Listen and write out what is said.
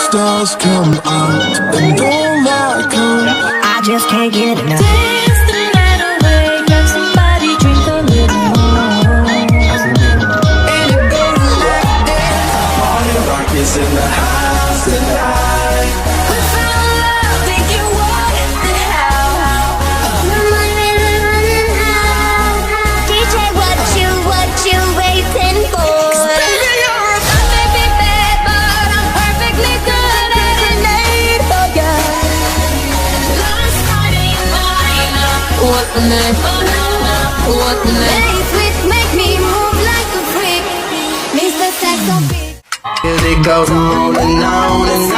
stars come out and all that come. I just can't get enough. Dance the night away, grab somebody, drink a little more. And it goes like this. Party rock is in the house tonight. We found love, think you want the house. DJ, what you waiting for? Baby, you're a I may be bad, but I'm perfectly good at it. For ya. Last Friday night. What's the name? What's the name? Hey, sweet, make me move like a freak. Mr. Saxo beat. Here they go on and on and